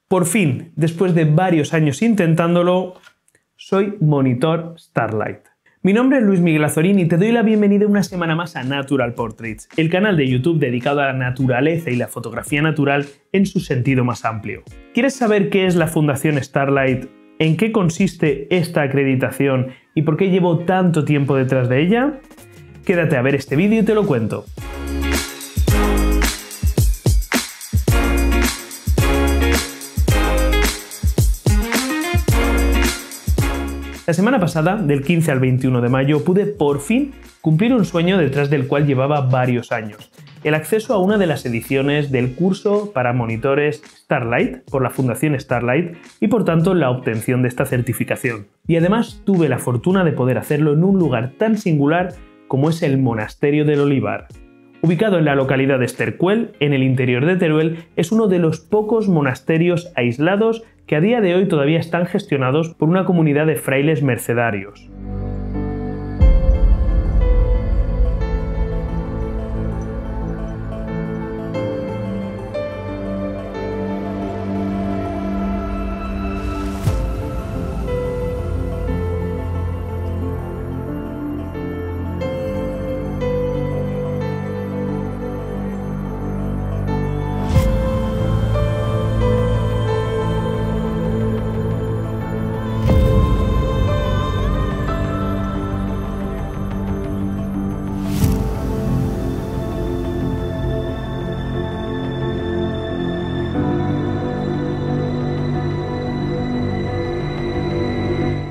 Por fin, después de varios años intentándolo, soy monitor Starlight. Mi nombre es Luis Miguel Azorín y te doy la bienvenida una semana más a Natural Portraits, el canal de YouTube dedicado a la naturaleza y la fotografía natural en su sentido más amplio. ¿Quieres saber qué es la Fundación Starlight, en qué consiste esta acreditación y por qué llevo tanto tiempo detrás de ella? Quédate a ver este vídeo y te lo cuento. La semana pasada, del 15 al 21 de mayo, pude por fin cumplir un sueño detrás del cual llevaba varios años: el acceso a una de las ediciones del curso para monitores Starlight por la Fundación Starlight y por tanto la obtención de esta certificación. Y además tuve la fortuna de poder hacerlo en un lugar tan singular como es el Monasterio del Olivar. Ubicado en la localidad de Estercuel, en el interior de Teruel, es uno de los pocos monasterios aislados que a día de hoy todavía están gestionados por una comunidad de frailes mercedarios.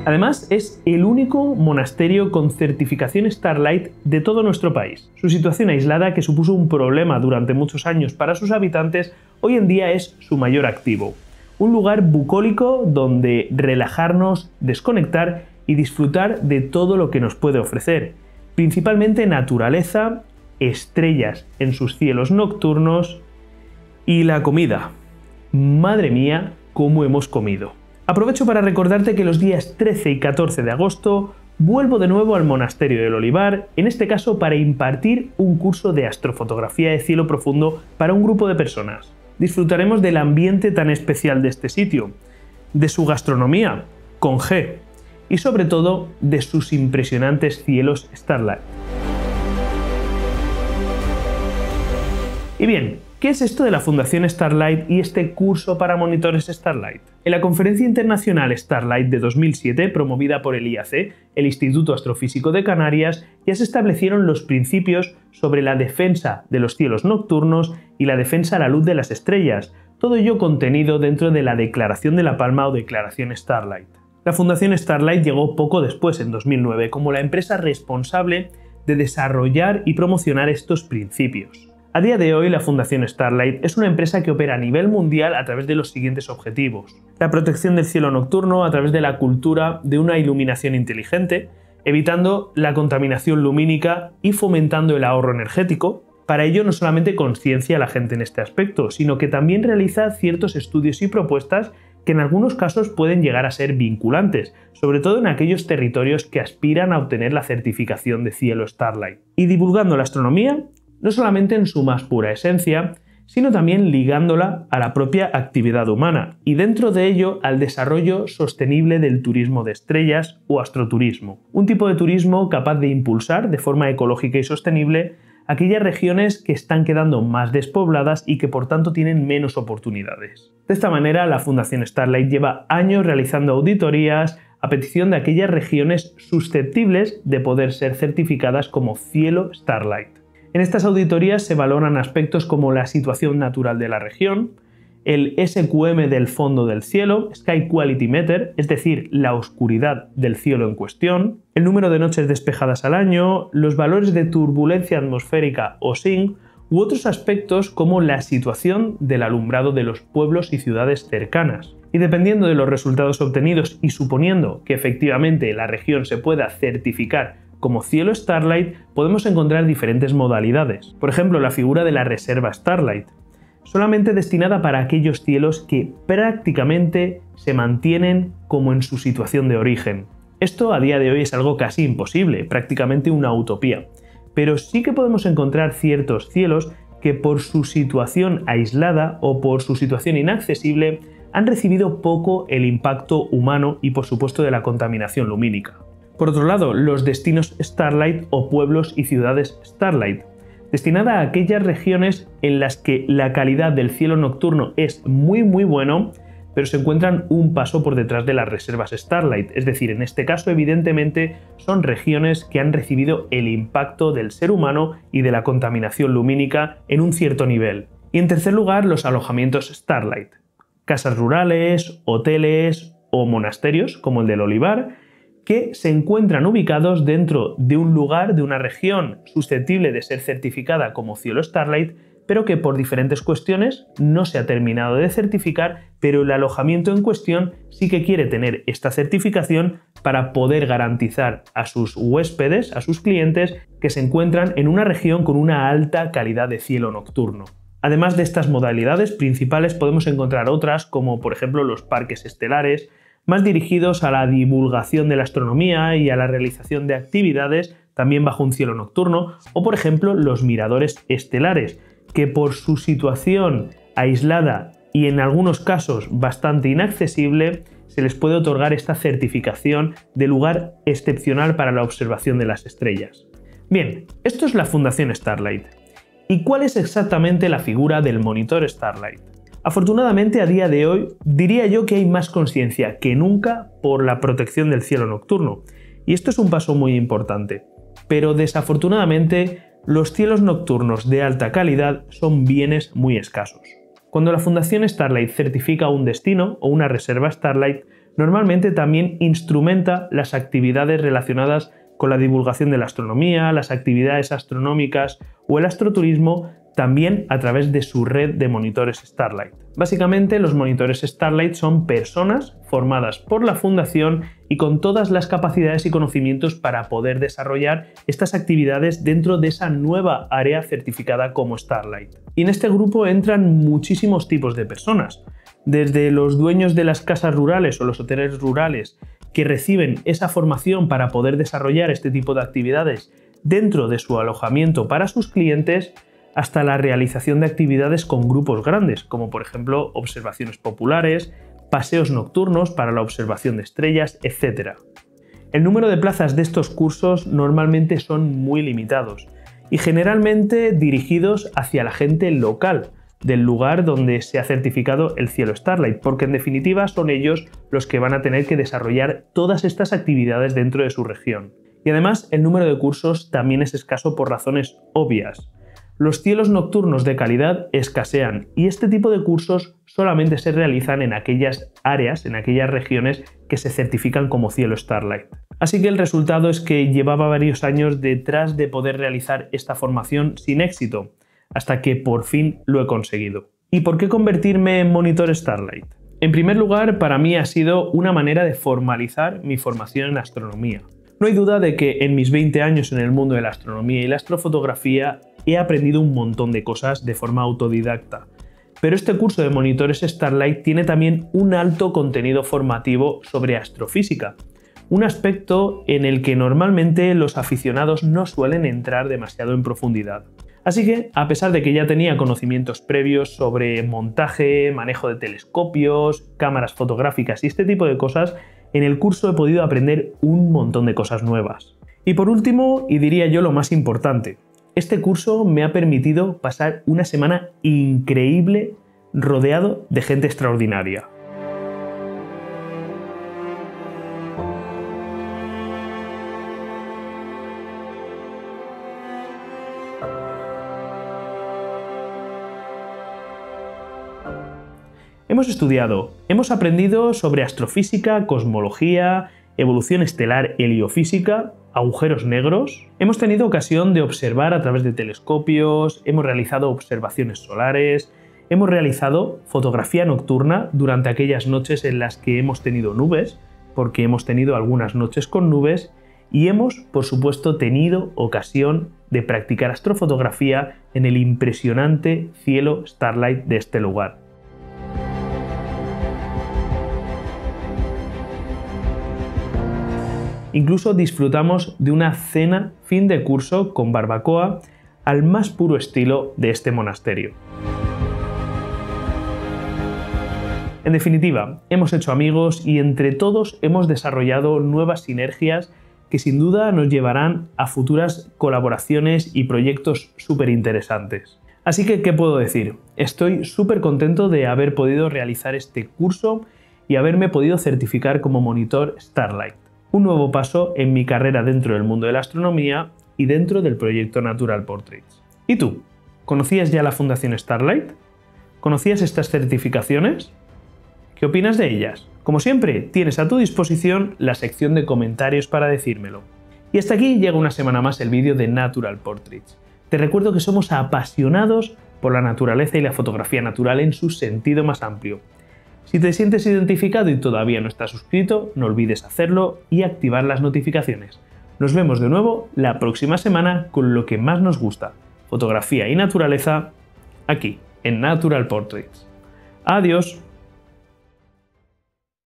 Además, es el único monasterio con certificación Starlight de todo nuestro país. Su situación aislada, que supuso un problema durante muchos años para sus habitantes, hoy en día es su mayor activo. Un lugar bucólico donde relajarnos, desconectar y disfrutar de todo lo que nos puede ofrecer. Principalmente naturaleza, estrellas en sus cielos nocturnos y la comida. Madre mía, cómo hemos comido. Aprovecho para recordarte que los días 13 y 14 de agosto vuelvo de nuevo al Monasterio del Olivar, en este caso para impartir un curso de astrofotografía de cielo profundo para un grupo de personas. Disfrutaremos del ambiente tan especial de este sitio, de su gastronomía, con G, y sobre todo de sus impresionantes cielos Starlight. Y bien, ¿qué es esto de la Fundación Starlight y este curso para monitores Starlight? En la Conferencia Internacional Starlight de 2007, promovida por el IAC, el Instituto Astrofísico de Canarias, ya se establecieron los principios sobre la defensa de los cielos nocturnos y la defensa a la luz de las estrellas, todo ello contenido dentro de la Declaración de La Palma o Declaración Starlight. La Fundación Starlight llegó poco después, en 2009, como la empresa responsable de desarrollar y promocionar estos principios. A día de hoy, la Fundación Starlight es una empresa que opera a nivel mundial a través de los siguientes objetivos: la protección del cielo nocturno a través de la cultura de una iluminación inteligente, evitando la contaminación lumínica y fomentando el ahorro energético. Para ello no solamente conciencia a la gente en este aspecto, sino que también realiza ciertos estudios y propuestas que en algunos casos pueden llegar a ser vinculantes, sobre todo en aquellos territorios que aspiran a obtener la certificación de cielo Starlight. Y divulgando la astronomía, no solamente en su más pura esencia, sino también ligándola a la propia actividad humana y dentro de ello al desarrollo sostenible del turismo de estrellas o astroturismo, un tipo de turismo capaz de impulsar de forma ecológica y sostenible aquellas regiones que están quedando más despobladas y que por tanto tienen menos oportunidades. De esta manera, la Fundación Starlight lleva años realizando auditorías a petición de aquellas regiones susceptibles de poder ser certificadas como cielo Starlight. En estas auditorías se valoran aspectos como la situación natural de la región, el SQM del fondo del cielo, Sky Quality Meter, es decir, la oscuridad del cielo en cuestión, el número de noches despejadas al año, los valores de turbulencia atmosférica o SING, u otros aspectos como la situación del alumbrado de los pueblos y ciudades cercanas. Y dependiendo de los resultados obtenidos y suponiendo que efectivamente la región se pueda certificar como cielo Starlight, podemos encontrar diferentes modalidades. Por ejemplo, la figura de la reserva Starlight, solamente destinada para aquellos cielos que prácticamente se mantienen como en su situación de origen. Esto a día de hoy es algo casi imposible, prácticamente una utopía. Pero sí que podemos encontrar ciertos cielos que por su situación aislada o por su situación inaccesible han recibido poco el impacto humano y por supuesto de la contaminación lumínica. Por otro lado, los destinos Starlight o pueblos y ciudades Starlight, destinada a aquellas regiones en las que la calidad del cielo nocturno es muy bueno, pero se encuentran un paso por detrás de las reservas Starlight, es decir, en este caso evidentemente son regiones que han recibido el impacto del ser humano y de la contaminación lumínica en un cierto nivel. Y en tercer lugar, los alojamientos Starlight, casas rurales, hoteles o monasterios como el del Olivar, que se encuentran ubicados dentro de un lugar, de una región susceptible de ser certificada como cielo Starlight, pero que por diferentes cuestiones no se ha terminado de certificar, pero el alojamiento en cuestión sí que quiere tener esta certificación para poder garantizar a sus huéspedes, a sus clientes, que se encuentran en una región con una alta calidad de cielo nocturno. Además de estas modalidades principales podemos encontrar otras como por ejemplo los parques estelares, más dirigidos a la divulgación de la astronomía y a la realización de actividades también bajo un cielo nocturno, o por ejemplo los miradores estelares, que por su situación aislada y en algunos casos bastante inaccesible, se les puede otorgar esta certificación de lugar excepcional para la observación de las estrellas. Bien, esto es la Fundación Starlight. ¿Y cuál es exactamente la figura del monitor Starlight? Afortunadamente a día de hoy diría yo que hay más conciencia que nunca por la protección del cielo nocturno, y esto es un paso muy importante, pero desafortunadamente los cielos nocturnos de alta calidad son bienes muy escasos. Cuando la Fundación Starlight certifica un destino o una reserva Starlight, normalmente también instrumenta las actividades relacionadas con la divulgación de la astronomía, las actividades astronómicas o el astroturismo también a través de su red de monitores Starlight. Básicamente, los monitores Starlight son personas formadas por la Fundación y con todas las capacidades y conocimientos para poder desarrollar estas actividades dentro de esa nueva área certificada como Starlight. Y en este grupo entran muchísimos tipos de personas, desde los dueños de las casas rurales o los hoteles rurales que reciben esa formación para poder desarrollar este tipo de actividades dentro de su alojamiento para sus clientes, hasta la realización de actividades con grupos grandes, como por ejemplo observaciones populares, paseos nocturnos para la observación de estrellas, etc. El número de plazas de estos cursos normalmente son muy limitados y generalmente dirigidos hacia la gente local del lugar donde se ha certificado el cielo Starlight, porque en definitiva son ellos los que van a tener que desarrollar todas estas actividades dentro de su región. Y además el número de cursos también es escaso por razones obvias. Los cielos nocturnos de calidad escasean y este tipo de cursos solamente se realizan en aquellas áreas, en aquellas regiones que se certifican como cielo Starlight. Así que el resultado es que llevaba varios años detrás de poder realizar esta formación sin éxito, hasta que por fin lo he conseguido. ¿Y por qué convertirme en monitor Starlight? En primer lugar, para mí ha sido una manera de formalizar mi formación en astronomía. No hay duda de que en mis 20 años en el mundo de la astronomía y la astrofotografía he aprendido un montón de cosas de forma autodidacta, pero este curso de monitores Starlight tiene también un alto contenido formativo sobre astrofísica, un aspecto en el que normalmente los aficionados no suelen entrar demasiado en profundidad. Así que, a pesar de que ya tenía conocimientos previos sobre montaje, manejo de telescopios, cámaras fotográficas y este tipo de cosas, en el curso he podido aprender un montón de cosas nuevas. Y por último, y diría yo lo más importante, este curso me ha permitido pasar una semana increíble rodeado de gente extraordinaria. Hemos estudiado, hemos aprendido sobre astrofísica, cosmología, evolución estelar, heliofísica, agujeros negros. Hemos tenido ocasión de observar a través de telescopios, hemos realizado observaciones solares, hemos realizado fotografía nocturna durante aquellas noches en las que hemos tenido nubes, porque hemos tenido algunas noches con nubes, y hemos, por supuesto, tenido ocasión de practicar astrofotografía en el impresionante cielo Starlight de este lugar. Incluso disfrutamos de una cena fin de curso con barbacoa al más puro estilo de este monasterio. En definitiva, hemos hecho amigos y entre todos hemos desarrollado nuevas sinergias que sin duda nos llevarán a futuras colaboraciones y proyectos súper interesantes. Así que, ¿qué puedo decir? Estoy súper contento de haber podido realizar este curso y haberme podido certificar como monitor Starlight. Un nuevo paso en mi carrera dentro del mundo de la astronomía y dentro del proyecto Natural Portraits. ¿Y tú? ¿Conocías ya la Fundación Starlight? ¿Conocías estas certificaciones? ¿Qué opinas de ellas? Como siempre, tienes a tu disposición la sección de comentarios para decírmelo. Y hasta aquí llega una semana más el vídeo de Natural Portraits. Te recuerdo que somos apasionados por la naturaleza y la fotografía natural en su sentido más amplio. Si te sientes identificado y todavía no estás suscrito, no olvides hacerlo y activar las notificaciones. Nos vemos de nuevo la próxima semana con lo que más nos gusta, fotografía y naturaleza, aquí, en Natural Portraits. ¡Adiós!